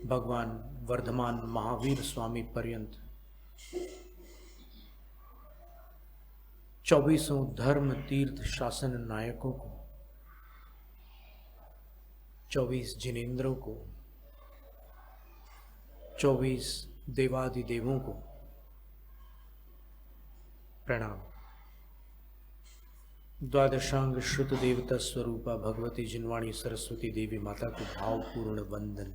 भगवान वर्धमान महावीर स्वामी पर्यंत 24 धर्म तीर्थ शासन नायकों को, 24 जिनेंद्रों को, 24 देवादिदेवों को प्रणाम। द्वादशांग श्रुत देवता स्वरूपा भगवती जिनवाणी सरस्वती देवी माता को भावपूर्ण वंदन।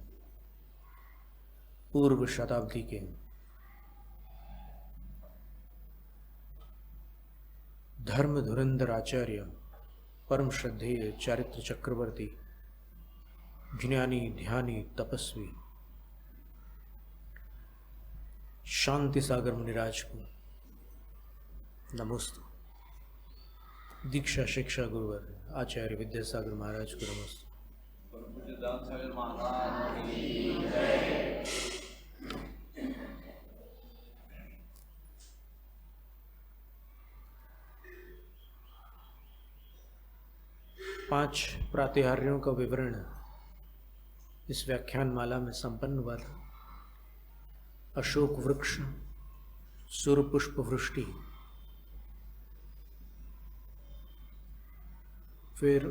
पूर्व शताब्दी के धर्म धुरंधर आचार्य, परम श्रद्धेय चारित्र चक्रवर्ती, ज्ञानी ध्यानी तपस्वी शांति सागर मुनिराज को नमोस्तु। दीक्षा शिक्षा गुरुवर आचार्य विद्यासागर महाराज को नमस्ते। पांच प्रातिहार्यों का विवरण इस व्याख्यान माला में संपन्न हुआ था। अशोक वृक्ष, सूर्य पुष्प वृष्टि, फिर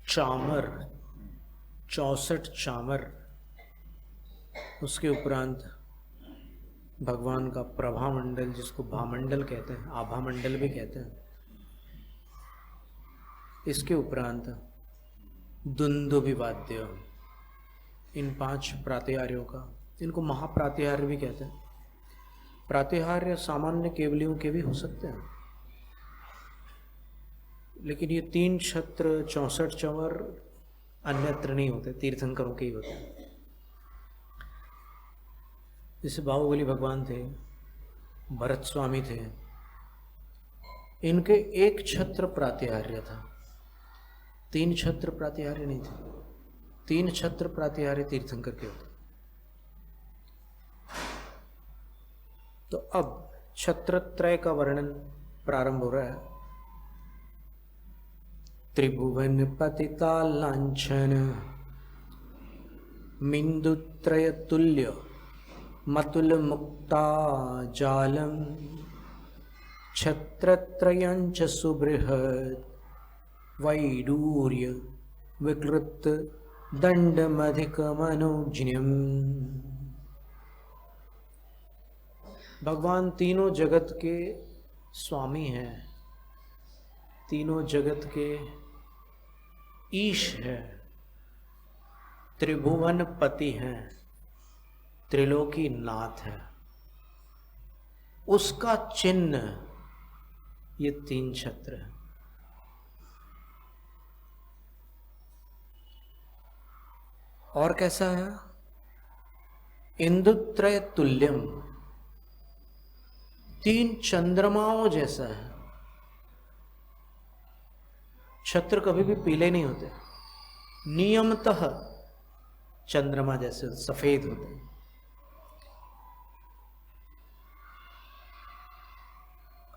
चामर, 64 चामर, उसके उपरांत भगवान का प्रभामंडल, जिसको भामंडल कहते हैं, आभामंडल भी कहते हैं, इसके उपरांत दुंदुभि वाद्य। इन पांच प्रातिहार्यों का, इनको महाप्रातिहार्य भी कहते हैं। प्रातिहार्य सामान्य केवलियों के भी हो सकते हैं, लेकिन ये 3 छत्र 64 चंवर अन्यत्र नहीं होते, तीर्थंकरों के ही होते हैं। जैसे बाहुबली भगवान थे, भरत स्वामी थे, इनके 1 छत्र प्रातिहार्य था, 3 छत्र प्रातिहार्य नहीं थे। 3 छत्र प्रातिहार्य तीर्थंकर के होते। तो अब छत्रत्रय का वर्णन प्रारंभ हो रहा है। त्रिभुवन पतिता लांछन मिंदुत्रय तुल्य मतुल मुक्ता जालम छत्रत्रयंच सुबृहद वैडूर्य विकृत दंडमधिक मनोज्ञम। भगवान तीनों जगत के स्वामी हैं, तीनों जगत के ईश है, त्रिभुवन पति हैं, त्रिलोकी नाथ है। उसका चिन्ह ये 3 छत्र है। और कैसा है? इंदुत्रय तुल्यम, 3 चंद्रमाओं जैसा है। छत्र कभी भी पीले नहीं होते, नियमतः चंद्रमा जैसे सफेद होते हैं।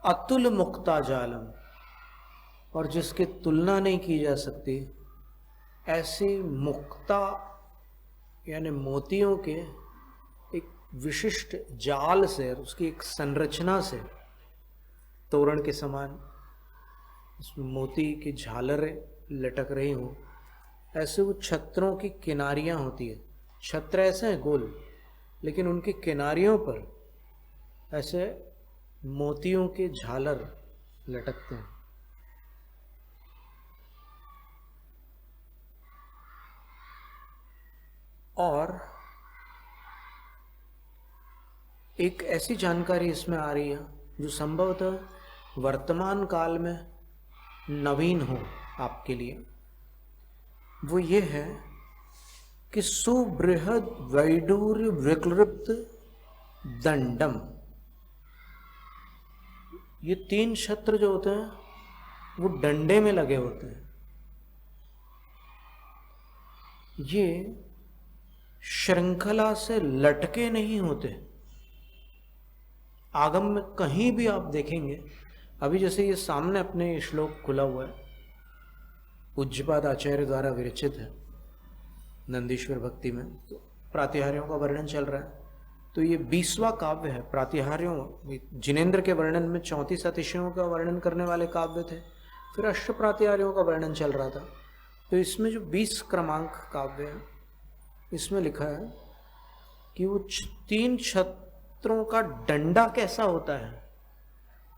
अतुल मुक्ता जालम, और जिसकी तुलना नहीं की जा सकती, ऐसी मुक्ता यानी मोतियों के एक विशिष्ट जाल से, उसकी एक संरचना से, तोरण के समान उसमें मोती की झालरें लटक रही हों, ऐसे वो छत्रों की किनारियां होती है। छत्र ऐसे हैं गोल, लेकिन उनकी किनारियों पर ऐसे मोतियों के झालर लटकते हैं। और एक ऐसी जानकारी इसमें आ रही है जो संभवतः वर्तमान काल में नवीन हो आपके लिए। वो ये है कि सुबृहद वैडूर्य विक्लृप्त दंडम, ये 3 छत्र जो होते हैं वो डंडे में लगे होते हैं। ये श्रृंखला से लटके नहीं होते। आगम में कहीं भी आप देखेंगे अभी जैसे ये सामने अपने ये श्लोक खुला हुआ है, पूज्यपाद आचार्य द्वारा विरचित है नंदीश्वर भक्ति में, तो प्रातिहार्यों का वर्णन चल रहा है। तो ये 20वां काव्य है प्रातिहार्यों। जिनेन्द्र के वर्णन में 34 अतिशयों का वर्णन करने वाले काव्य थे, फिर अष्ट प्रातिहार्यों का वर्णन चल रहा था। तो इसमें जो 20 क्रमांक काव्य है, इसमें लिखा है कि वो 3 छत्रों का डंडा कैसा होता है।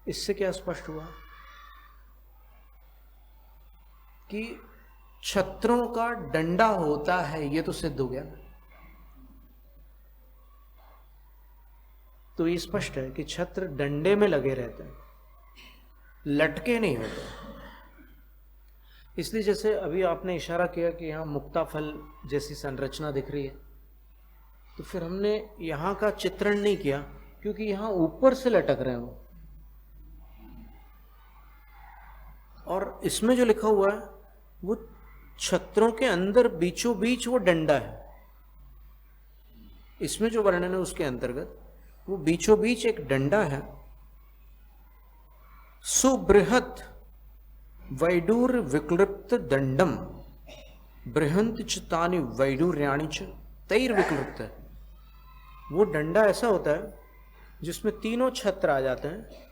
इससे क्या स्पष्ट हुआ कि छत्रों का डंडा होता है, ये तो सिद्ध हो गया। तो ये स्पष्ट है कि छत्र डंडे में लगे रहते हैं, लटके नहीं होते। इसलिए जैसे अभी आपने इशारा किया कि यहाँ मुक्ता फल जैसी संरचना दिख रही है, तो फिर हमने यहाँ का चित्रण नहीं किया क्योंकि यहाँ ऊपर से लटक रहे हैं वो। और इसमें जो लिखा हुआ है वो छत्रों के अंदर बीचों बीच वो डंडा है। इसमें जो वर्णन है उसके अंतर्गत वो बीचों बीच एक डंडा है। सुबृहत वैडूर विक्लृप्त दंडम बृहंत च तानि वैडूर्याणि च तैर विक्लृप्त। वो डंडा ऐसा होता है जिसमें तीनों छत्र आ जाते हैं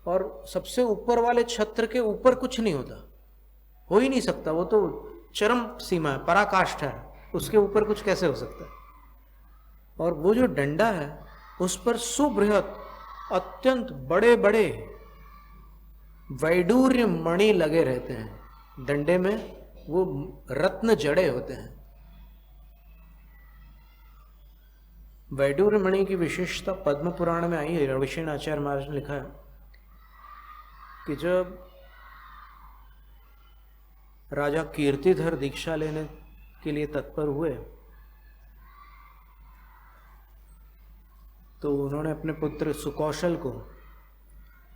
और सबसे ऊपर वाले छत्र के ऊपर कुछ नहीं होता, हो ही नहीं सकता। वो तो चरम सीमा है, पराकाष्ठा है, उसके ऊपर कुछ कैसे हो सकता है। और वो जो डंडा है उस पर सुबृहत अत्यंत बड़े बड़े वैडूर्य मणि लगे रहते हैं। डंडे में वो रत्न जड़े होते हैं। वैडूर्य मणि की विशेषता पद्म पुराण में आई है। रविशेन आचार्य महाराज ने लिखा है कि जब राजा कीर्तिधर दीक्षा लेने के लिए तत्पर हुए तो उन्होंने अपने पुत्र सुकौशल को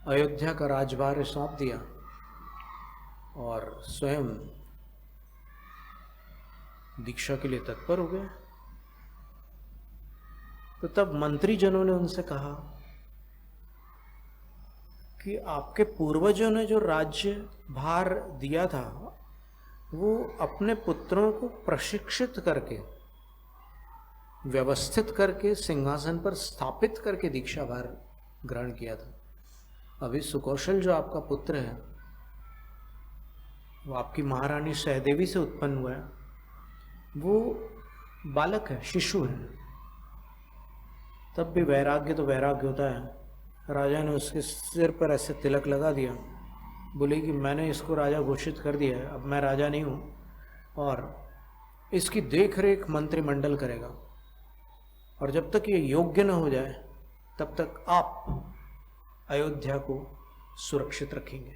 अयोध्या का राजभार सौंप दिया और स्वयं दीक्षा के लिए तत्पर हो गए। तो तब मंत्रीजनों ने उनसे कहा कि आपके पूर्वजों ने जो राज्य भार दिया था वो अपने पुत्रों को प्रशिक्षित करके, व्यवस्थित करके, सिंहासन पर स्थापित करके दीक्षा भार ग्रहण किया था। अभी सुकौशल जो आपका पुत्र है वो आपकी महारानी सहदेवी से उत्पन्न हुआ है, वो बालक है, शिशु है। तब भी वैराग्य तो वैराग्य होता है। राजा ने उसके सिर पर ऐसे तिलक लगा दिया, बोले कि मैंने इसको राजा घोषित कर दिया है, अब मैं राजा नहीं हूँ और इसकी देख रेख मंत्रिमंडल करेगा, और जब तक ये योग्य न हो जाए तब तक आप अयोध्या को सुरक्षित रखेंगे।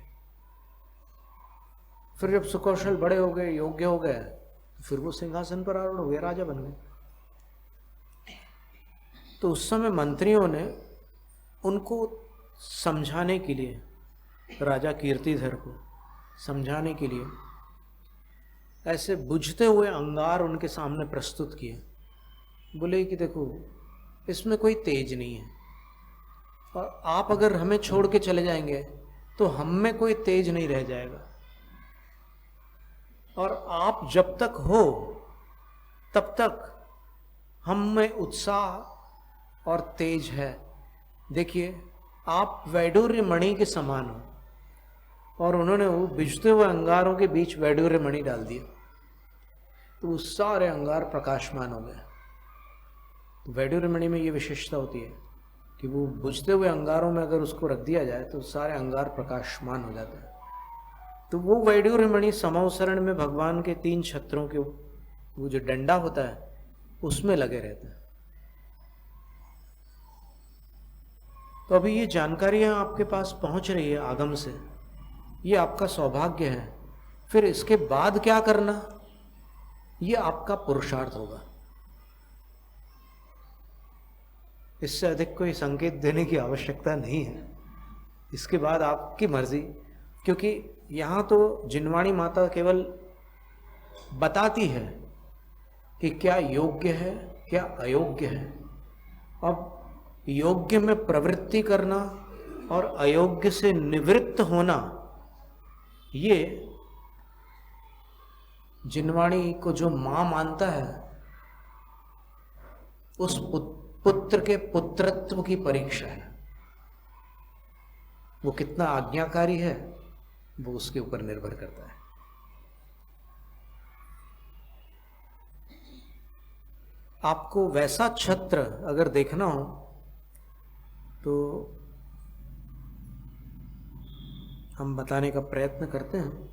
फिर जब सुकौशल बड़े हो गए, योग्य हो गए, तो फिर वो सिंहासन पर आरूढ़ हो गए, राजा बन गए। तो उस समय मंत्रियों ने उनको समझाने के लिए, राजा कीर्तिधर को समझाने के लिए ऐसे बुझते हुए अंगार उनके सामने प्रस्तुत किए। बोले कि देखो इसमें कोई तेज नहीं है, और आप अगर हमें छोड़ के चले जाएंगे तो हम में कोई तेज नहीं रह जाएगा, और आप जब तक हो तब तक हम में उत्साह और तेज है। देखिए आप वैडूर्य मणि के समान हो। और उन्होंने वो बिजते हुए अंगारों के बीच वैडूर्य मणि डाल दिया, तो वो सारे अंगार प्रकाशमान हो गए। तो वैडूर्य मणि में ये विशेषता होती है कि वो बुझते हुए अंगारों में अगर उसको रख दिया जाए तो सारे अंगार प्रकाशमान हो जाते हैं। तो वो वैडूर्य मणि समावसरण में भगवान के 3 छत्रों के वो जो डंडा होता है उसमें लगे रहते हैं। तो अभी ये जानकारियां आपके पास पहुंच रही है आगम से, ये आपका सौभाग्य है। फिर इसके बाद क्या करना, ये आपका पुरुषार्थ होगा। इससे अधिक कोई संकेत देने की आवश्यकता नहीं है। इसके बाद आपकी मर्जी, क्योंकि यहाँ तो जिनवाणी माता केवल बताती है कि क्या योग्य है क्या अयोग्य है। अब योग्य में प्रवृत्ति करना और अयोग्य से निवृत्त होना, ये जिनवाणी को जो मां मानता है, उस पुत्र के पुत्रत्व की परीक्षा है। वो कितना आज्ञाकारी है वो उसके ऊपर निर्भर करता है। आपको वैसा छत्र अगर देखना हो तो हम बताने का प्रयत्न करते हैं।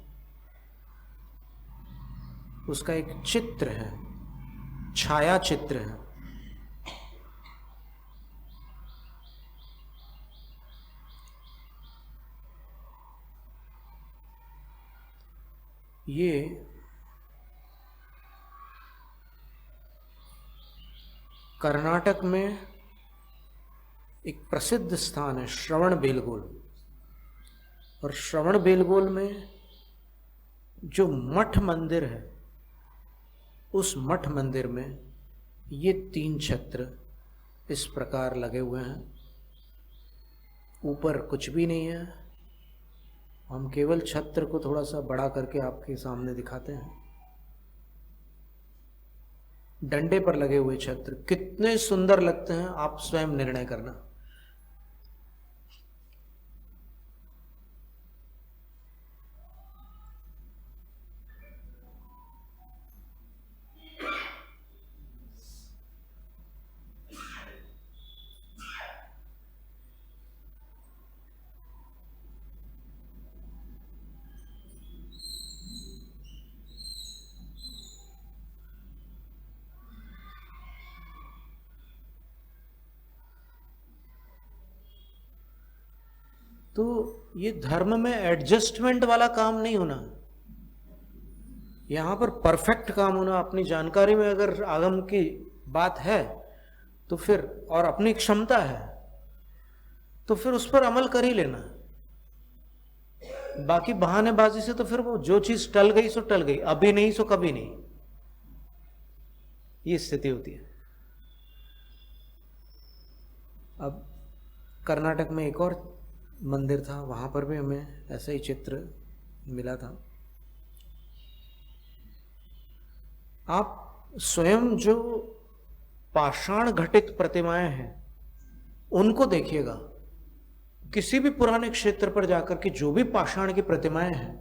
उसका एक चित्र है, छाया चित्र है। ये कर्नाटक में एक प्रसिद्ध स्थान है, श्रवणबेलगोल। और श्रवणबेलगोल में जो मठ मंदिर है, उस मठ मंदिर में ये 3 छत्र इस प्रकार लगे हुए हैं। ऊपर कुछ भी नहीं है। हम केवल छत्र को थोड़ा सा बड़ा करके आपके सामने दिखाते हैं। डंडे पर लगे हुए छत्र कितने सुंदर लगते हैं, आप स्वयं निर्णय करना। तो ये धर्म में एडजस्टमेंट वाला काम नहीं होना, यहां पर परफेक्ट काम होना। अपनी जानकारी में अगर आगम की बात है तो फिर, और अपनी क्षमता है तो फिर उस पर अमल कर ही लेना। बाकी बहानेबाजी से तो फिर वो जो चीज टल गई सो टल गई, अभी नहीं सो कभी नहीं, ये स्थिति होती है। अब कर्नाटक में एक और मंदिर था, वहां पर भी हमें ऐसा ही चित्र मिला था। आप स्वयं जो पाषाण घटित प्रतिमाएं हैं उनको देखिएगा। किसी भी पुराने क्षेत्र पर जाकर के जो भी पाषाण की प्रतिमाएं हैं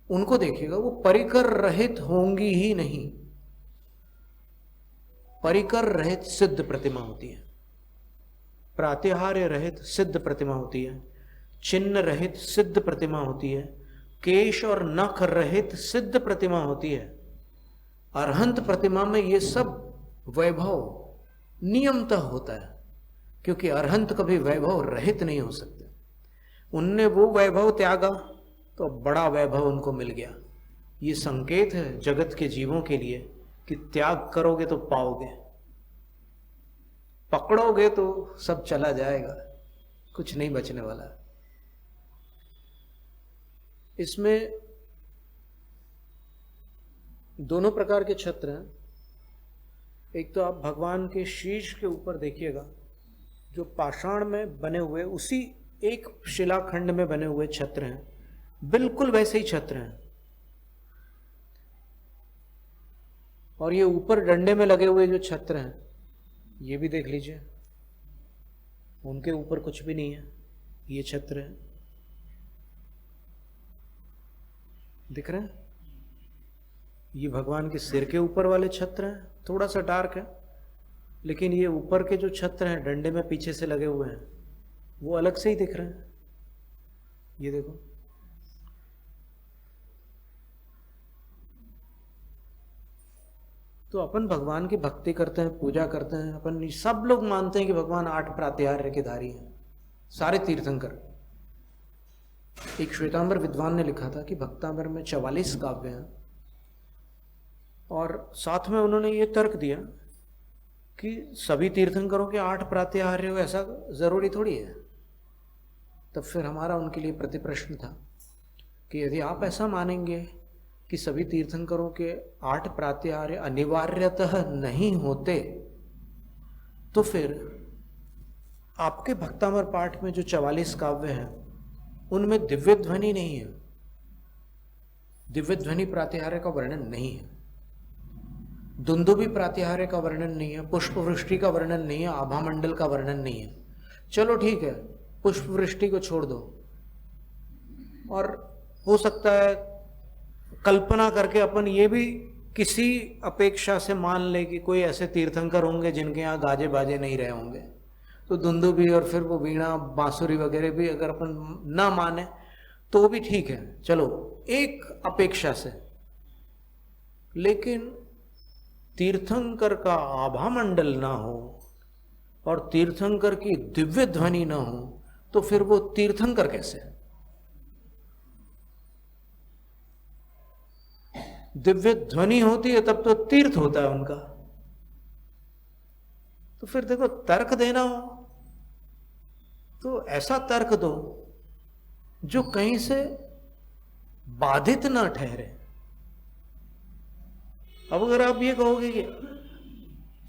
उनको देखिएगा, वो परिकर रहित होंगी ही नहीं। परिकर रहित सिद्ध प्रतिमा होती है, प्रातिहार्य रहित सिद्ध प्रतिमा होती है, चिन्ह रहित सिद्ध प्रतिमा होती है, केश और नख रहित सिद्ध प्रतिमा होती है। अरहंत प्रतिमा में ये सब वैभव नियमतः होता है, क्योंकि अरहंत कभी वैभव रहित नहीं हो सकते। उनने वो वैभव त्यागा तो बड़ा वैभव उनको मिल गया। ये संकेत है जगत के जीवों के लिए कि त्याग करोगे तो पाओगे, पकड़ोगे तो सब चला जाएगा, कुछ नहीं बचने वाला। इसमें दोनों प्रकार के छत्र हैं। एक तो आप भगवान के शीश के ऊपर देखिएगा, जो पाषाण में बने हुए, उसी एक शिलाखंड में बने हुए छत्र हैं, बिल्कुल वैसे ही छत्र हैं। और ये ऊपर डंडे में लगे हुए जो छत्र हैं, ये भी देख लीजिए, उनके ऊपर कुछ भी नहीं है, ये छत्र है, दिख रहे हैं? ये भगवान के सिर के ऊपर वाले छत्र हैं, थोड़ा सा डार्क है, लेकिन ये ऊपर के जो छत्र हैं डंडे में पीछे से लगे हुए हैं, वो अलग से ही दिख रहे हैं। ये देखो, तो अपन भगवान की भक्ति करते हैं, पूजा करते हैं। अपन सब लोग मानते हैं कि भगवान 8 प्रातिहार्य के धारी हैं, सारे तीर्थंकर। एक श्वेतांबर विद्वान ने लिखा था कि भक्तांबर में 44 काव्य हैं, और साथ में उन्होंने ये तर्क दिया कि सभी तीर्थंकरों के 8 प्रातिहार्य हो, ऐसा जरूरी थोड़ी है। तब फिर हमारा उनके लिए प्रतिप्रश्न था कि यदि आप ऐसा मानेंगे कि सभी तीर्थंकरों के 8 प्रातिहार्य अनिवार्यतः नहीं होते, तो फिर आपके भक्तामर पाठ में जो 44 काव्य हैं उनमें दिव्य ध्वनि नहीं है, दिव्य ध्वनि प्रातिहार्य का वर्णन नहीं है, दुंदुभी प्रातिहार्य का वर्णन नहीं है, पुष्प वृष्टि का वर्णन नहीं है, आभा मंडल का वर्णन नहीं है। चलो ठीक है, पुष्प वृष्टि को छोड़ दो, और हो सकता है कल्पना करके अपन ये भी किसी अपेक्षा से मान ले कि कोई ऐसे तीर्थंकर होंगे जिनके यहाँ गाजे बाजे नहीं रहे होंगे, तो दुंदुभी और फिर वो वीणा बांसुरी वगैरह भी अगर अपन ना माने तो भी ठीक है, चलो एक अपेक्षा से। लेकिन तीर्थंकर का आभा मंडल ना हो और तीर्थंकर की दिव्य ध्वनि ना हो तो फिर वो तीर्थंकर कैसे? दिव्य ध्वनि होती है तब तो तीर्थ होता है उनका। तो फिर देखो, तर्क देना हो तो ऐसा तर्क दो जो कहीं से बाधित ना ठहरे। अब अगर आप ये कहोगे कि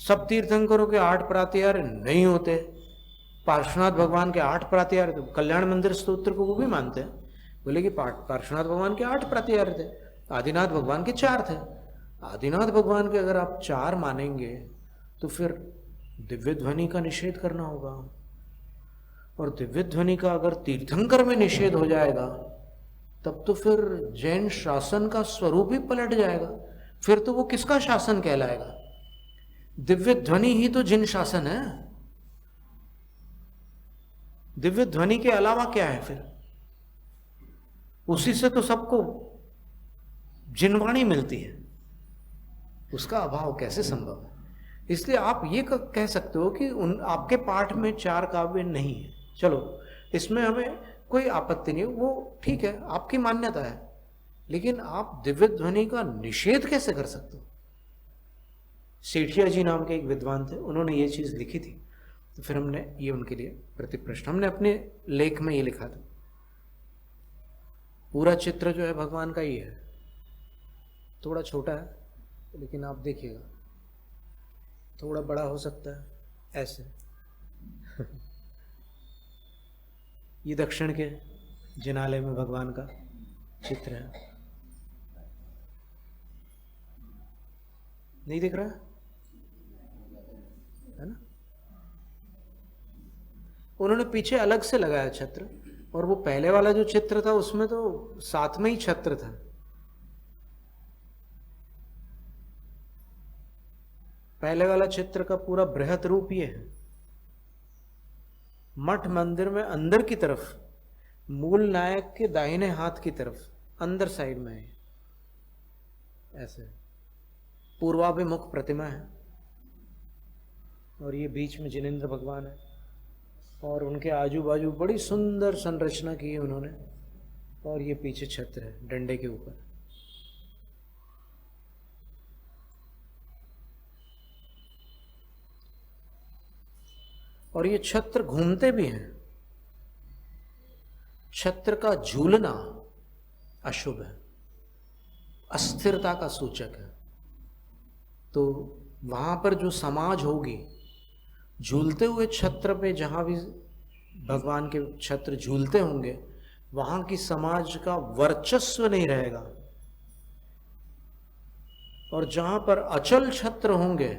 सब तीर्थंकरों के 8 प्रातिहार्य नहीं होते, पार्श्वनाथ भगवान के 8 प्रातिहार्य, तो कल्याण मंदिर स्तोत्र को वो भी मानते हैं, बोले कि पार्श्वनाथ भगवान के 8 प्रातिहार्य थे, आदिनाथ भगवान के 4 थे। आदिनाथ भगवान के अगर आप 4 मानेंगे तो फिर दिव्य ध्वनि का निषेध करना होगा, और दिव्य ध्वनि का अगर तीर्थंकर में निषेध हो जाएगा तब तो फिर जैन शासन का स्वरूप ही पलट जाएगा। फिर तो वो किसका शासन कहलाएगा? दिव्य ध्वनि ही तो जिन शासन है। दिव्य ध्वनि के अलावा क्या है फिर? उसी से तो सबको जिनवाणी मिलती है, उसका अभाव कैसे संभव है? इसलिए आप ये कह सकते हो कि आपके पाठ में 4 काव्य नहीं है, चलो इसमें हमें कोई आपत्ति नहीं, वो ठीक है, आपकी मान्यता है, लेकिन आप दिव्य ध्वनि का निषेध कैसे कर सकते हो? सेठिया जी नाम के एक विद्वान थे, उन्होंने ये चीज लिखी थी, तो फिर हमने ये उनके लिए प्रतिप्रश्न हमने अपने लेख में ये लिखा था। पूरा चित्र जो है भगवान का ही है, थोड़ा छोटा है लेकिन आप देखिएगा थोड़ा बड़ा हो सकता है ऐसे। ये दक्षिण के जिनालय में भगवान का चित्र है, नहीं दिख रहा है ना? उन्होंने पीछे अलग से लगाया छत्र, और वो पहले वाला जो चित्र था उसमें तो साथ में ही छत्र था। पहले वाला चित्र का पूरा बृहत रूप ये है। मठ मंदिर में अंदर की तरफ, मूल नायक के दाहिने हाथ की तरफ अंदर साइड में है, ऐसे पूर्वाभिमुख प्रतिमा है, और ये बीच में जिनेंद्र भगवान है, और उनके आजू बाजू बड़ी सुंदर संरचना की है उन्होंने, और ये पीछे छत्र है डंडे के ऊपर। और ये छत्र घूमते भी हैं। छत्र का झूलना अशुभ है, अस्थिरता का सूचक है। तो वहां पर जो समाज होगी, झूलते हुए छत्र पे जहां भी भगवान के छत्र झूलते होंगे वहां की समाज का वर्चस्व नहीं रहेगा, और जहां पर अचल छत्र होंगे,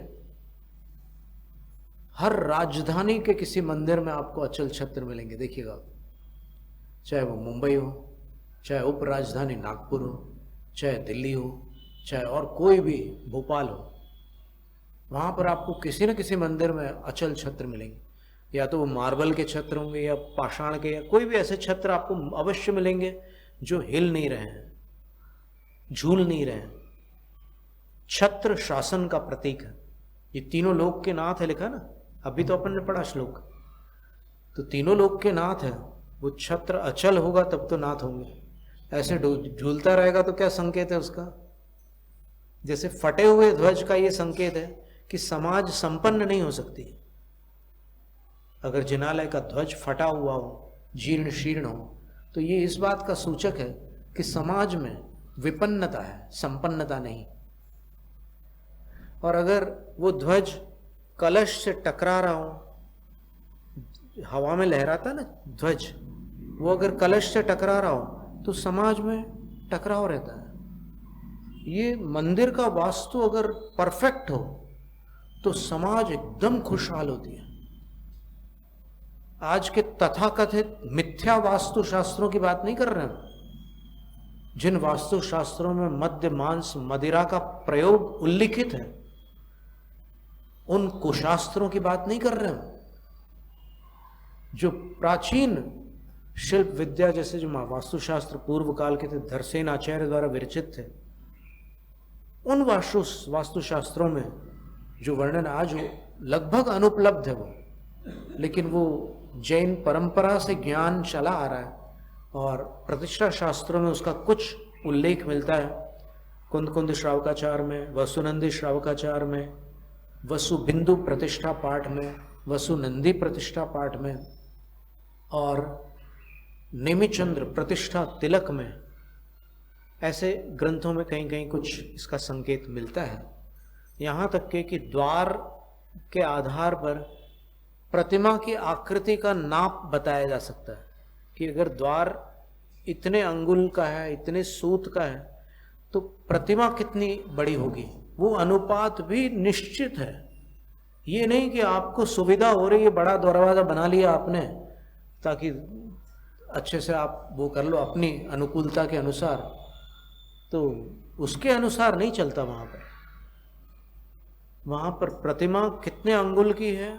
हर राजधानी के किसी मंदिर में आपको अचल छत्र मिलेंगे, देखिएगा, चाहे वो मुंबई हो, चाहे उप राजधानी नागपुर हो, चाहे दिल्ली हो, चाहे और कोई भी भोपाल हो, वहां पर आपको किसी न किसी मंदिर में अचल छत्र मिलेंगे। या तो वो मार्बल के छत्र होंगे या पाषाण के, या कोई भी ऐसे छत्र आपको अवश्य मिलेंगे जो हिल नहीं रहे हैं, झूल नहीं रहे हैं। छत्र शासन का प्रतीक है। ये तीनों लोक के नाथ है लिखा ना, अभी तो अपन ने पढ़ा श्लोक, तो तीनों लोक के नाथ है, वो छत्र अचल होगा तब तो नाथ होंगे। ऐसे झूलता रहेगा तो क्या संकेत है उसका? जैसे फटे हुए ध्वज का ये संकेत है कि समाज संपन्न नहीं हो सकती। अगर जिनालय का ध्वज फटा हुआ हो, जीर्ण शीर्ण हो, तो ये इस बात का सूचक है कि समाज में विपन्नता है, संपन्नता नहीं। और अगर वो ध्वज कलश से टकरा रहा हो, हवा में लहराता है ना ध्वज, वो अगर कलश से टकरा रहा हो तो समाज में टकराव रहता है। ये मंदिर का वास्तु अगर परफेक्ट हो तो समाज एकदम खुशहाल होती है। आज के तथाकथित मिथ्या वास्तु शास्त्रों की बात नहीं कर रहे हैं, जिन वास्तु शास्त्रों में मद्य मांस मदिरा का प्रयोग उल्लिखित है, उन कुशास्त्रों की बात नहीं कर रहे हैं। जो प्राचीन शिल्प विद्या, जैसे जो वास्तुशास्त्र पूर्व काल के थे, धरसेन आचार्य द्वारा विरचित थे, उन वास्तुशास्त्रों में जो वर्णन आज लगभग अनुपलब्ध है वो, लेकिन वो जैन परंपरा से ज्ञान चला आ रहा है और प्रतिष्ठा शास्त्रों में उसका कुछ उल्लेख मिलता है। कुंद कुंद श्रावकाचार में, वसुनंदी श्रावकाचार में, वसु बिंदु प्रतिष्ठा पाठ में, वसु नंदी प्रतिष्ठा पाठ में और नेमिचंद्र प्रतिष्ठा तिलक में, ऐसे ग्रंथों में कहीं कहीं कुछ इसका संकेत मिलता है। यहाँ तक के कि द्वार के आधार पर प्रतिमा की आकृति का नाप बताया जा सकता है कि अगर द्वार इतने अंगुल का है, इतने सूत का है, तो प्रतिमा कितनी बड़ी होगी, वो अनुपात भी निश्चित है। ये नहीं कि आपको सुविधा हो रही है, बड़ा दरवाजा बना लिया आपने ताकि अच्छे से आप वो कर लो अपनी अनुकूलता के अनुसार, तो उसके अनुसार नहीं चलता। वहाँ पर प्रतिमा कितने अंगुल की है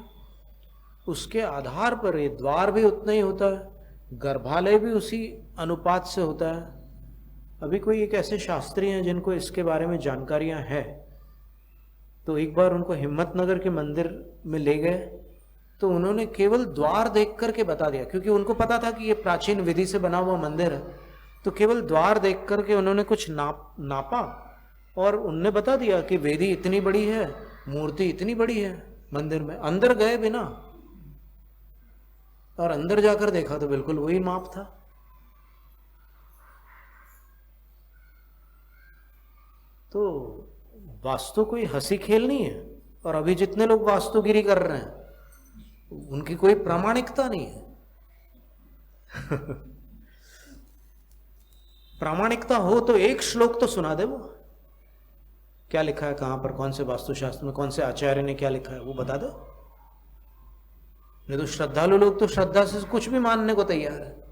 उसके आधार पर ये द्वार भी उतना ही होता है, गर्भालय भी उसी अनुपात से होता है। अभी कोई एक ऐसे शास्त्री हैं जिनको इसके बारे में जानकारियां है, तो एक बार उनको हिम्मतनगर के मंदिर में ले गए तो उन्होंने केवल द्वार देख करके बता दिया, क्योंकि उनको पता था कि ये प्राचीन विधि से बना हुआ मंदिर है। तो केवल द्वार देख करके उन्होंने कुछ नापा और उनने बता दिया कि वेदी इतनी बड़ी है, मूर्ति इतनी बड़ी है मंदिर में। अंदर गए बिना और अंदर जाकर देखा तो बिल्कुल वही माप था। तो वास्तु कोई हंसी खेल नहीं है, और अभी जितने लोग वास्तुगिरी कर रहे हैं उनकी कोई प्रामाणिकता नहीं है। प्रामाणिकता हो तो एक श्लोक तो सुना दे, वो क्या लिखा है, कहां पर, कौन से वास्तुशास्त्र में, कौन से आचार्य ने क्या लिखा है, वो बता दो। नहीं तो श्रद्धालु लोग तो श्रद्धा से कुछ भी मानने को तैयार है,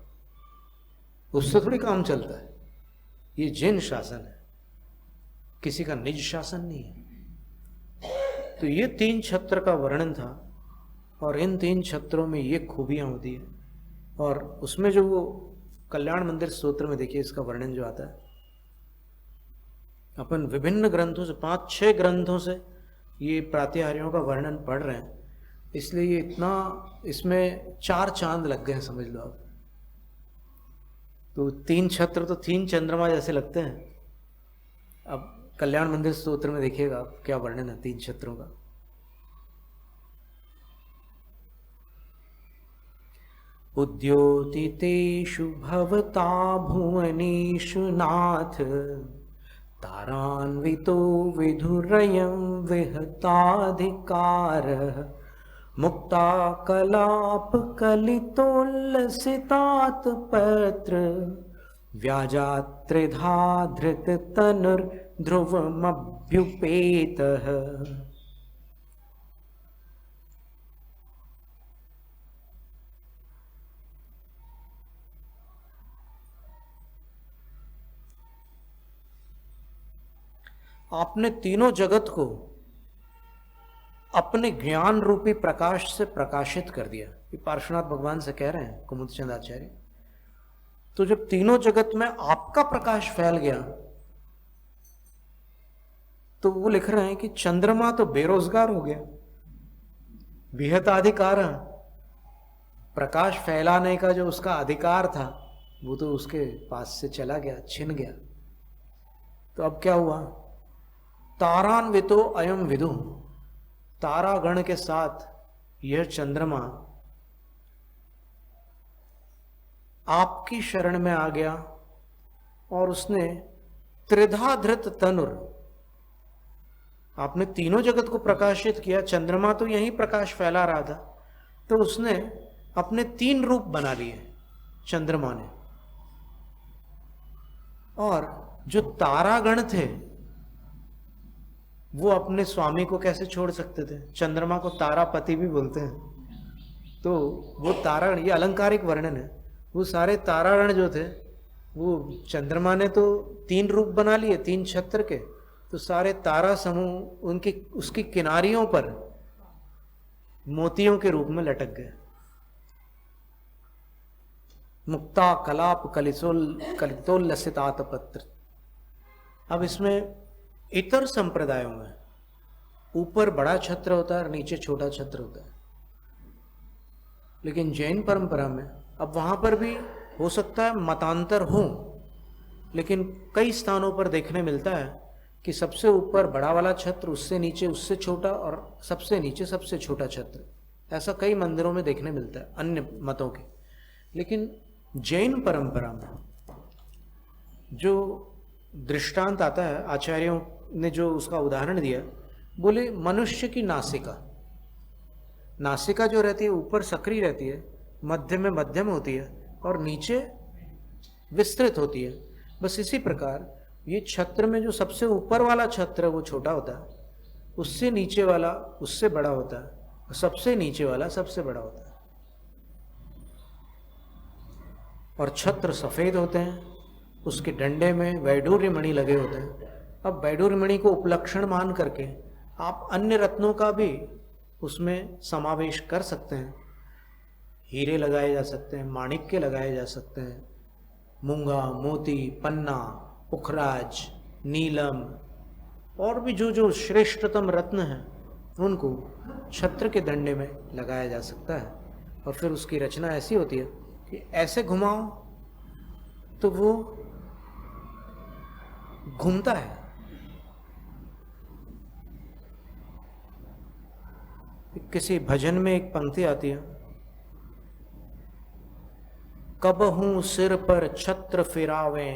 उससे थोड़ी काम चलता है। ये जिन शासन है, किसी का निज शासन नहीं है। तो ये 3 छत्र का वर्णन था, और इन 3 छत्रों में ये खूबियां होती है। और उसमें जो वो कल्याण मंदिर स्तोत्र में देखिए इसका वर्णन जो आता है, अपन विभिन्न ग्रंथों से, 5-6 ग्रंथों से ये प्रातिहार्यों का वर्णन पढ़ रहे हैं, इसलिए ये इतना, इसमें 4 चांद लग गए हैं समझ लो आप। तो 3 छत्र तो 3 चंद्रमा जैसे लगते हैं। अब कल्याण मंदिर स्तोत्र में देखिएगा आप क्या वर्णन है 3 छत्रों का। उद्योतितेषु भवता भुवनेषु नाथ, तारान्वितो विधुरयं विहताधिकारः, मुक्ताकलापकलितोल्लसितात् पत्र, व्याजात्रिधा धृततनुर्ध्रुवमभ्युपेतः। आपने तीनों जगत को अपने ज्ञान रूपी प्रकाश से प्रकाशित कर दिया। ये पार्श्वनाथ भगवान से कह रहे हैं कुमुदचंद आचार्य। तो जब तीनों जगत में आपका प्रकाश फैल गया, तो वो लिख रहे हैं कि चंद्रमा तो बेरोजगार हो गया, विहताधिकार, प्रकाश फैलाने का जो उसका अधिकार था वो तो उसके पास से चला गया, छिन गया। तो अब क्या हुआ, तारान्वितो अयम विदु, तारागण के साथ यह चंद्रमा आपकी शरण में आ गया और उसने त्रिधा धृत तनुर, आपने तीनों जगत को प्रकाशित किया। चंद्रमा तो यही प्रकाश फैला रहा था, तो उसने अपने 3 रूप बना लिए चंद्रमा ने। और जो तारागण थे वो अपने स्वामी को कैसे छोड़ सकते थे? चंद्रमा को तारापति भी बोलते हैं। तो वो तारागण, ये अलंकारिक वर्णन है, वो सारे तारागण जो थे वो चंद्रमा ने तो 3 रूप बना लिए 3 छत्र के, तो सारे तारा समूह उनकी उसकी किनारियों पर मोतियों के रूप में लटक गए। मुक्ता कलाप कलितोल्लसित आतपत्र। अब इसमें इतर संप्रदायों में ऊपर बड़ा छत्र होता है और नीचे छोटा छत्र होता है, लेकिन जैन परंपरा में अब वहां पर भी हो सकता है मतांतर हो, लेकिन कई स्थानों पर देखने मिलता है कि सबसे ऊपर बड़ा वाला छत्र, उससे नीचे उससे छोटा, और सबसे नीचे सबसे छोटा छत्र। ऐसा कई मंदिरों में देखने मिलता है अन्य मतों के। लेकिन जैन परंपरा में जो दृष्टांत आता है, आचार्यों ने जो उसका उदाहरण दिया, बोले मनुष्य की नासिका, नासिका जो रहती है ऊपर सक्रिय रहती है, मध्य में मध्यम होती है और नीचे विस्तृत होती है। बस इसी प्रकार ये छत्र में जो सबसे ऊपर वाला छत्र है वो छोटा होता है, उससे नीचे वाला उससे बड़ा होता है, और सबसे नीचे वाला सबसे बड़ा होता है। और छत्र सफेद होते हैं, उसके डंडे में वैडूर्य मणि लगे होते हैं। अब वैडूर्य मणि को उपलक्षण मान करके आप अन्य रत्नों का भी उसमें समावेश कर सकते हैं। हीरे लगाए जा सकते हैं, माणिक्य लगाए जा सकते हैं, मूंगा, मोती, पन्ना, पुखराज, नीलम, और भी जो जो श्रेष्ठतम रत्न हैं उनको छत्र के डंडे में लगाया जा सकता है। और फिर उसकी रचना ऐसी होती है कि ऐसे घुमाओ तो वो घूमता है। किसी भजन में एक पंक्ति आती है, कबहू सिर पर छत्र फिरावे,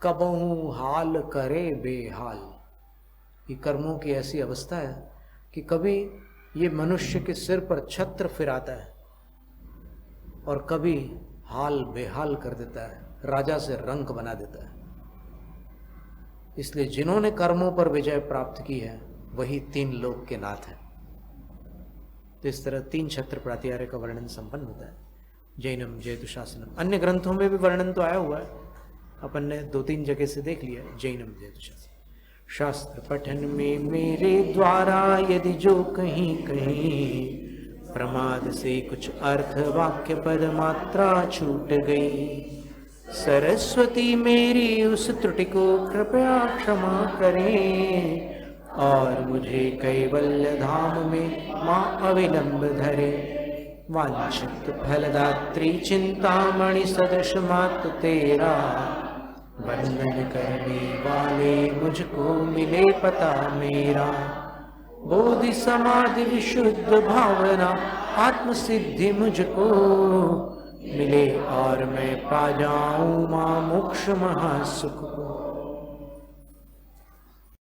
कबहू हाल करे बेहाल। ये कर्मों की ऐसी अवस्था है कि कभी ये मनुष्य के सिर पर छत्र फिराता है और कभी हाल बेहाल कर देता है, राजा से रंक बना देता है। इसलिए जिन्होंने कर्मों पर विजय प्राप्त की है वही 3 लोक के नाथ हैं। तो इस तरह 3 छत्र प्रातिहार्य का वर्णन संपन्न होता है। जैनम जयतु शासनम, अन्य ग्रंथों में भी वर्णन तो आया हुआ है, अपन ने 2-3 जगह से देख लिया। जैनम जयतु शासनम। शास्त्र पठन में मेरे द्वारा यदि जो कहीं कहीं प्रमाद से कुछ अर्थ वाक्य पद मात्रा छूट गई, सरस्वती मेरी उस त्रुटि को कृपया क्षमा करें और मुझे कैवल्य धाम में माँ अविलंब धरे। वांछित फलदात्री चिंतामणि सदृश मात तेरा, वंदन करने वाले मुझको मिले पता मेरा। बोधि समाधि विशुद्ध भावना आत्म सिद्धि मुझको मिले और मैं पा जाऊं मां मोक्ष महासुख को।